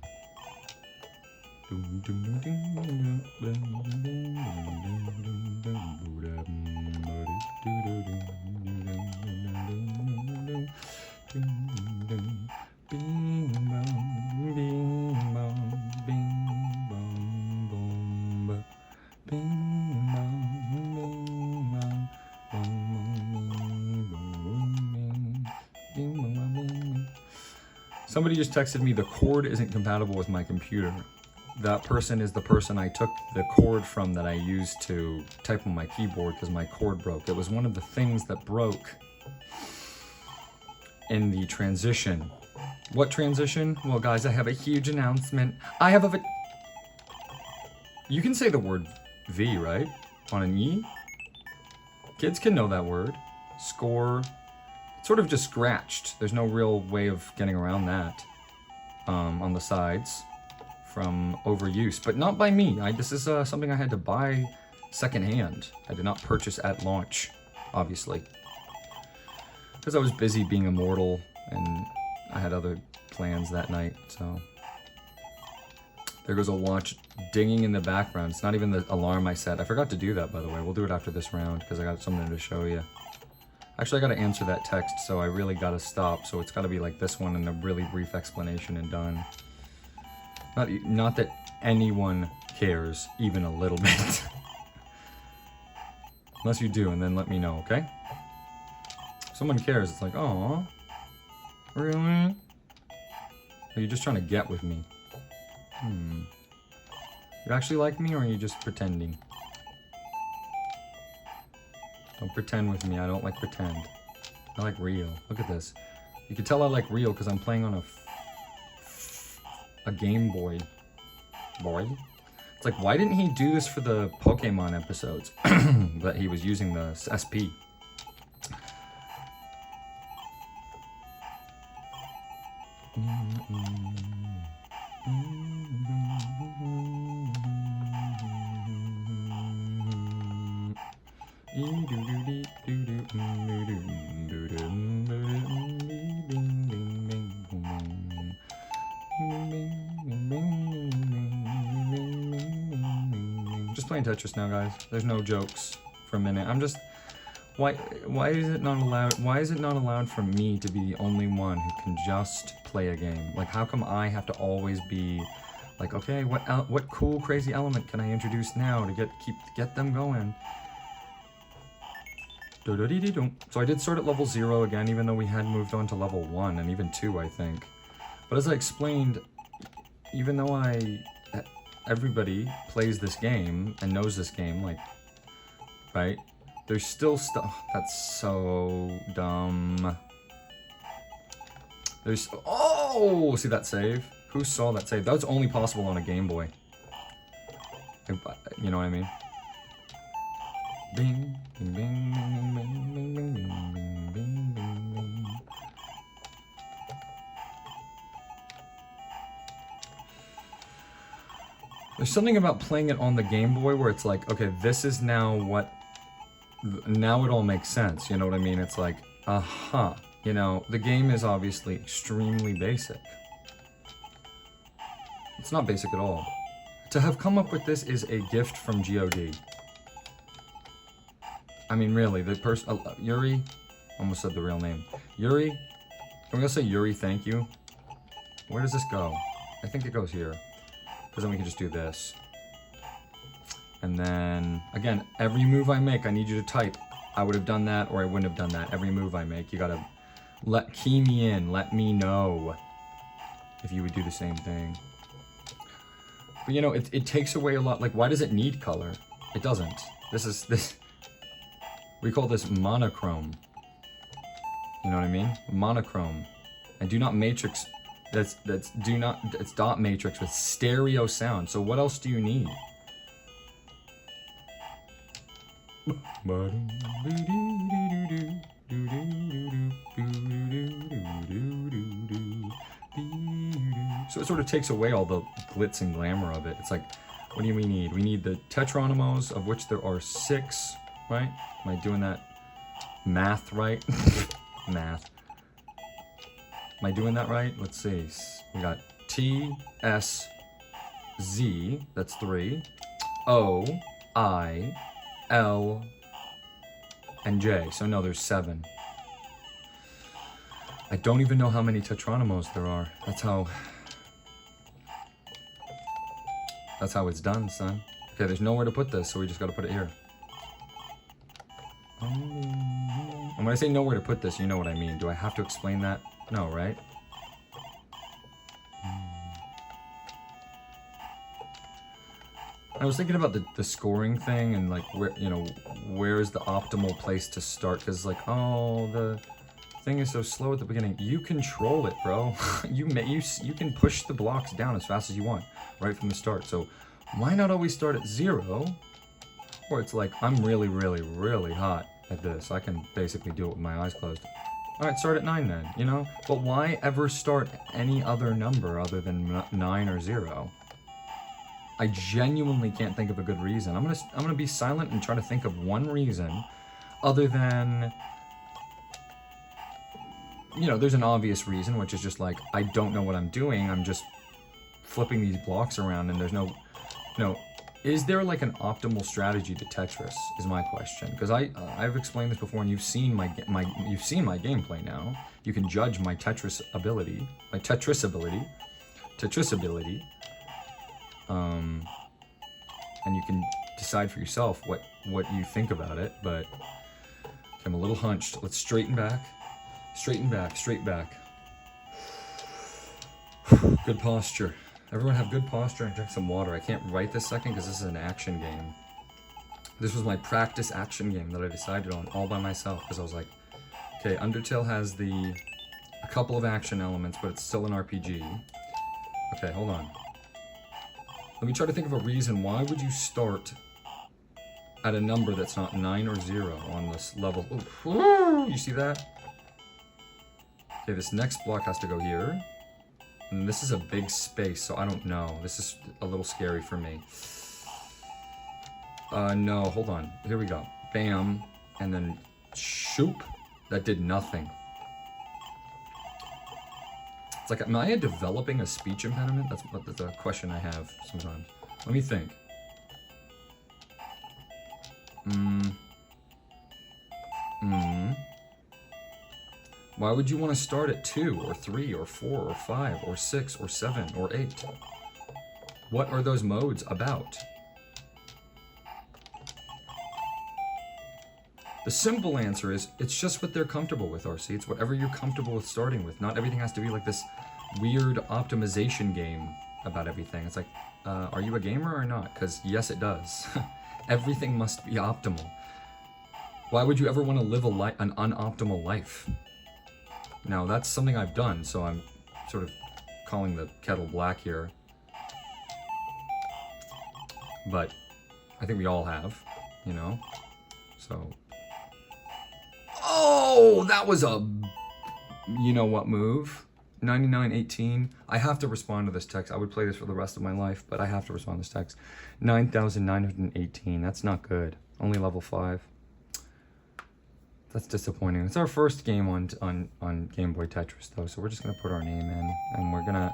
Somebody just texted me the cord isn't compatible with my computer. That person is the person I took the cord from that I used to type on my keyboard because my cord broke. It was one of the things that broke in the transition. What transition? Well, guys, I have a huge announcement. You can say the word V, right? On an E? Kids can know that word. Score. Sort of just scratched. There's no real way of getting around that on the sides from overuse, but not by me. This is something I had to buy secondhand. I did not purchase at launch, obviously, because I was busy being immortal and I had other plans that night, so. There goes a watch dinging in the background. It's not even the alarm I set. I forgot to do that, by the way. We'll do it after this round, because I got something to show you. Actually, I gotta answer that text, so I really gotta stop. So it's gotta be like this one and a really brief explanation and done. Not that anyone cares, even a little bit. Unless you do, and then let me know, okay? If someone cares, it's like, oh, really? Are you just trying to get with me? You actually like me, or are you just pretending? Don't pretend with me. I don't like pretend. I like real. Look at this. You can tell I like real because I'm playing on a Game Boy. It's like, why didn't he do this for the Pokemon episodes? That he was using the SP. Just playing Tetris now, guys. There's no jokes for a minute. I'm just, why is it not allowed for me to be the only one who can just play a game? Like, how come I have to always be like, okay, what cool crazy element can I introduce now to get them going? So I did start at level 0 again, even though we had moved on to level 1 and even 2, I think. But as I explained, even though everybody plays this game and knows this game, like, right? There's still stuff that's so dumb. Oh, see that save? Who saw that save? That was only possible on a Game Boy. You know what I mean? Bing, bing, bing, bing, bing, bing, bing, bing, bing, bing, bing. There's something about playing it on the Game Boy where it's like, okay, this is now it all makes sense, you know what I mean? It's like, you know, the game is obviously extremely basic. It's not basic at all. To have come up with this is a gift from God. I mean, really, the person, Yuri, almost said the real name. Yuri, can we go say Yuri, thank you? Where does this go? I think it goes here. Because then we can just do this. And then, again, every move I make, I need you to type. I would have done that, or I wouldn't have done that. Every move I make, you gotta key me in, let me know if you would do the same thing. But you know, it takes away a lot. Like, why does it need color? It doesn't. We call this monochrome. You know what I mean? Monochrome. And do not matrix. It's dot matrix with stereo sound. So what else do you need? So it sort of takes away all the glitz and glamour of it. It's like, what do we need? We need the tetronymos, of which there are 6, right? Am I doing that math right? Math. Am I doing that right? Let's see. We got T, S, Z, that's 3, O, I, L, and J. So no, there's 7. I don't even know how many tetronymos there are. That's how it's done, son. Okay, there's nowhere to put this, so we just gotta put it here. And when I say nowhere to put this, you know what I mean. Do I have to explain that? No, right? I was thinking about the scoring thing and like where is the optimal place to start? Because like, oh, the thing is so slow at the beginning. You control it, bro. You can push the blocks down as fast as you want right from the start. So why not always start at 0? Or it's like, I'm really, really, really hot at this. I can basically do it with my eyes closed. All right, start at 9 then, you know? But why ever start any other number other than 9 or 0? I genuinely can't think of a good reason. I'm gonna be silent and try to think of one reason other than, you know, there's an obvious reason, which is just like, I don't know what I'm doing. I'm just flipping these blocks around, and there's no, is there like an optimal strategy to Tetris is my question. Because I've explained this before, and you've seen my gameplay now. You can judge my Tetris ability. And you can decide for yourself what you think about it, but I'm a little hunched. Let's straighten back. Straight back. Good posture. Everyone have good posture and drink some water. I can't write this second because this is an action game. This was my practice action game that I decided on all by myself because I was like, okay, Undertale has a couple of action elements, but it's still an RPG. Okay, hold on. Let me try to think of a reason. Why would you start at a number that's not 9 or 0 on this level? Ooh, you see that? Okay, this next block has to go here. And this is a big space, so I don't know. This is a little scary for me. No, hold on. Here we go. Bam. And then shoop. That did nothing. It's like, am I developing a speech impediment? That's a question I have sometimes. Let me think. Why would you want to start at 2 or 3 or 4 or 5 or 6 or 7 or 8? What are those modes about? The simple answer is, it's just what they're comfortable with, RC. It's whatever you're comfortable with starting with. Not everything has to be like this weird optimization game about everything. It's like, are you a gamer or not? Because yes, it does. Everything must be optimal. Why would you ever want to live an unoptimal life? Now, that's something I've done, so I'm sort of calling the kettle black here. But I think we all have, you know? So... Oh, that was a you-know-what move. 9918. I have to respond to this text. I would play this for the rest of my life, but I have to respond to this text. 9,918. That's not good. Only level 5. That's disappointing. It's our first game on Game Boy Tetris, though, so we're just going to put our name in, and we're going to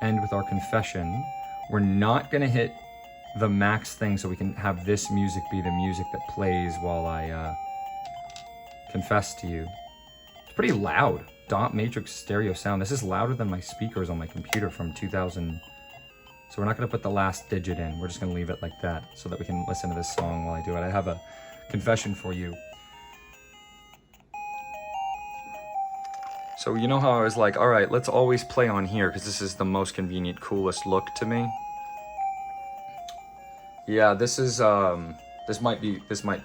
end with our confession. We're not going to hit the max thing so we can have this music be the music that plays while I confess to you. It's pretty loud. Dot matrix stereo sound. This is louder than my speakers on my computer from 2000. So we're not going to put the last digit in. We're just going to leave it like that so that we can listen to this song while I do it. I have a confession for you. So you know how I was like, all right, let's always play on here because this is the most convenient, coolest look to me. Yeah, this is this might be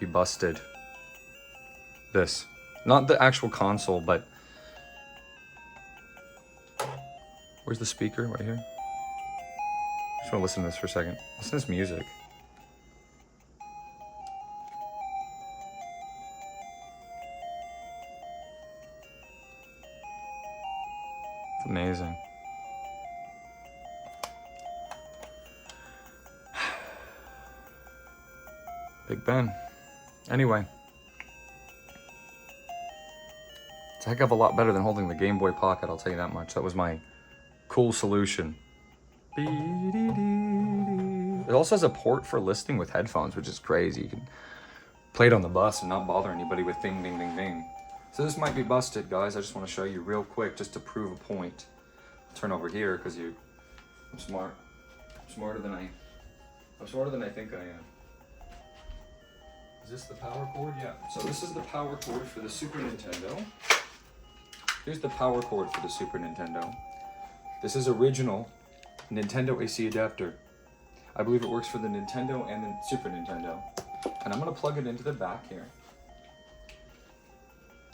busted. This, not the actual console, but where's the speaker? Right here. Just want to listen to this for a second. Listen to this music. It's amazing. Big Ben. Anyway. It's a heck of a lot better than holding the Game Boy Pocket, I'll tell you that much. That was my cool solution. It also has a port for listening with headphones, which is crazy. You can play it on the bus and not bother anybody with ding, ding, ding, ding. So this might be busted, guys. I just want to show you real quick just to prove a point. I'll turn over here because I'm smart. I'm smarter than I think I am. Is this the power cord? Yeah. So this is the power cord for the Super Nintendo. Here's the power cord for the Super Nintendo. This is original Nintendo AC adapter. I believe it works for the Nintendo and the Super Nintendo. And I'm gonna plug it into the back here.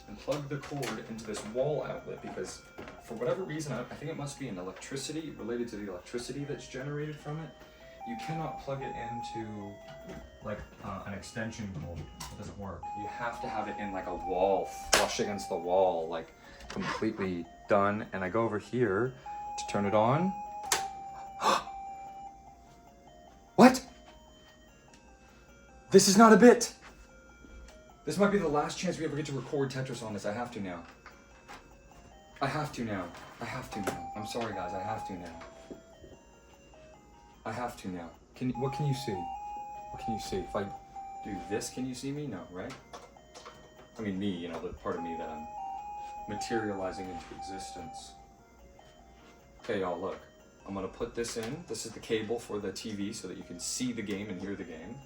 And plug the cord into this wall outlet because for whatever reason, I think it must be an electricity, related to the electricity that's generated from it. You cannot plug it into like an extension cord. It doesn't work. You have to have it in like a wall, flush against the wall, like completely done. And I go over here to turn it on. What? This is not a bit. This might be the last chance we ever get to record Tetris on this. I have to now. I have to now. I have to now. I'm sorry, guys. I have to now. I have to now. What can you see? What can you see? If I do this, can you see me? No, right? I mean, me, you know, the part of me that I'm materializing into existence. Okay, y'all, look. I'm gonna put this in. This is the cable for the TV so that you can see the game and hear the game.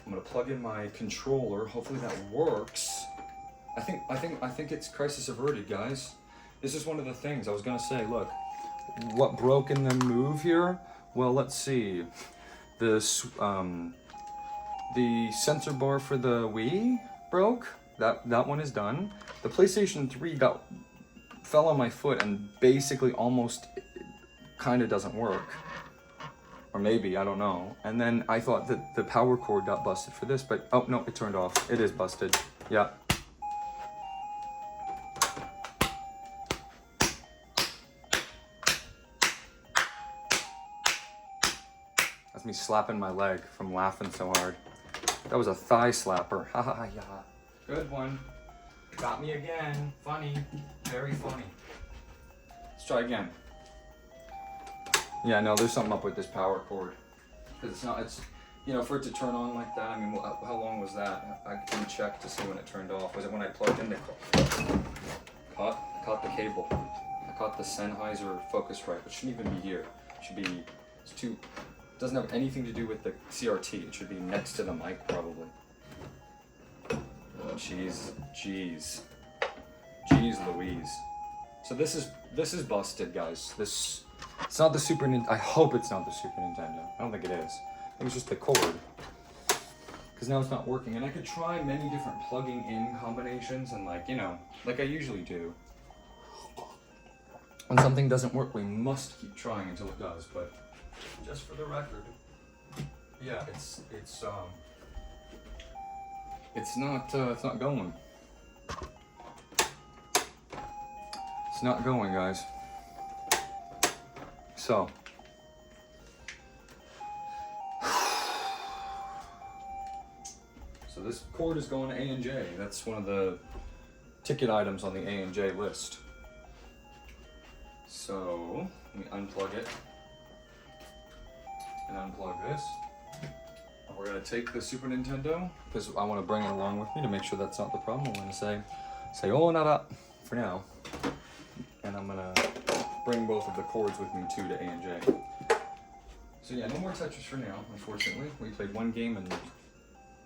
I'm gonna plug in my controller. Hopefully that works. I think it's crisis averted, guys. This is one of the things I was gonna say. Look, what broke in the move here? Well, let's see. The sensor bar for the Wii broke. That one is done. The PlayStation 3 fell on my foot and basically almost kind of doesn't work. Or maybe, I don't know. And then I thought that the power cord got busted for this, but oh no, it turned off. It is busted. Yeah. That's me slapping my leg from laughing so hard. That was a thigh slapper. Ha ha ha yeah. Good one. Got me again. Funny. Very funny. Let's try again. Yeah, no, there's something up with this power cord. Because it's, you know, for it to turn on like that, I mean, how long was that? I can check to see when it turned off. Was it when I plugged in the, caught the cable. I caught the Sennheiser Focusrite, which shouldn't even be here. It should be, it doesn't have anything to do with the CRT. It should be next to the mic, probably. Oh, jeez Louise. So this is busted, guys. It's not the Super Nintendo. I hope it's not the Super Nintendo. I don't think it is. I think it's just the cord. Because now it's not working. And I could try many different plugging in combinations and like, you know, like I usually do. When something doesn't work, we must keep trying until it does. But just for the record, yeah, it's not going. It's not going, guys. So this cord is going to A&J. That's one of the ticket items on the A&J list. So let me unplug it and unplug this. And we're gonna take the Super Nintendo because I want to bring it along with me to make sure that's not the problem. I'm gonna say sayonara for now, and I'm gonna bring both of the cords with me too to A&J. So yeah, no more Tetris for now, unfortunately. We played one game and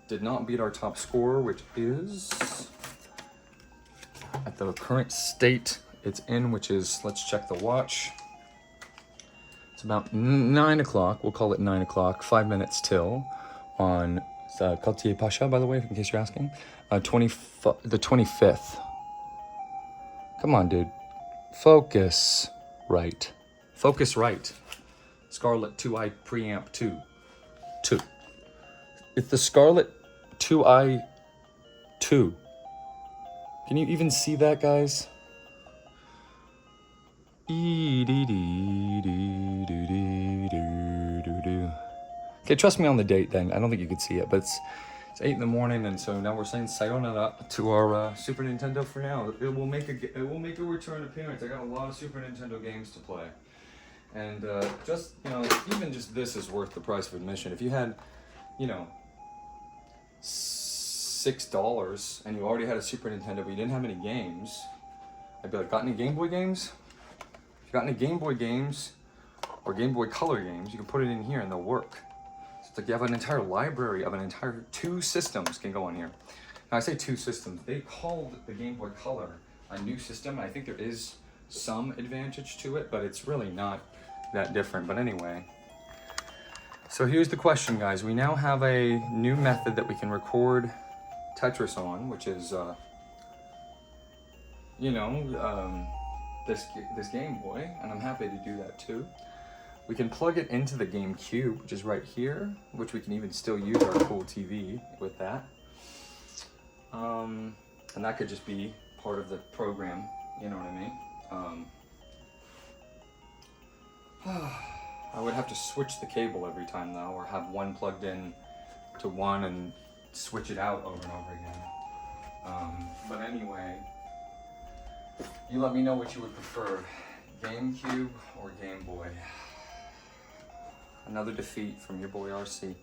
did not beat our top score, which is at the current state it's in, which is, let's check the watch. It's about 9 o'clock. We'll call it 9 o'clock, 5 minutes till on Quartier Pasha, by the way, in case you're asking. The 25th. Come on, dude. Focus right. Focus right. Scarlett 2i preamp 2. It's the Scarlett 2i 2. Can you even see that, guys? Okay, trust me on the date then. I don't think you could see it, but it's 8 in the morning, and so now we're saying sayonara to our Super Nintendo for now. It will make a return appearance. I got a lot of Super Nintendo games to play, and just, you know, even just this is worth the price of admission. If you had, you know, $6 and you already had a Super Nintendo but you didn't have any games, I'd be like, got any Game Boy games? If you got any Game Boy games or Game Boy Color games, you can put it in here and they'll work. So it's like you have an entire library of 2 systems can go on here. Now I say 2 systems. They called the Game Boy Color a new system. I think there is some advantage to it, but it's really not that different. But anyway, so here's the question, guys. We now have a new method that we can record Tetris on, which is, you know, this Game Boy, and I'm happy to do that too. We can plug it into the GameCube, which is right here, which we can even still use our cool TV with that. And that could just be part of the program, you know what I mean? I would have to switch the cable every time though, or have one plugged in to one and switch it out over and over again. But anyway, You let me know what you would prefer, GameCube or Game Boy. Another defeat from your boy RC.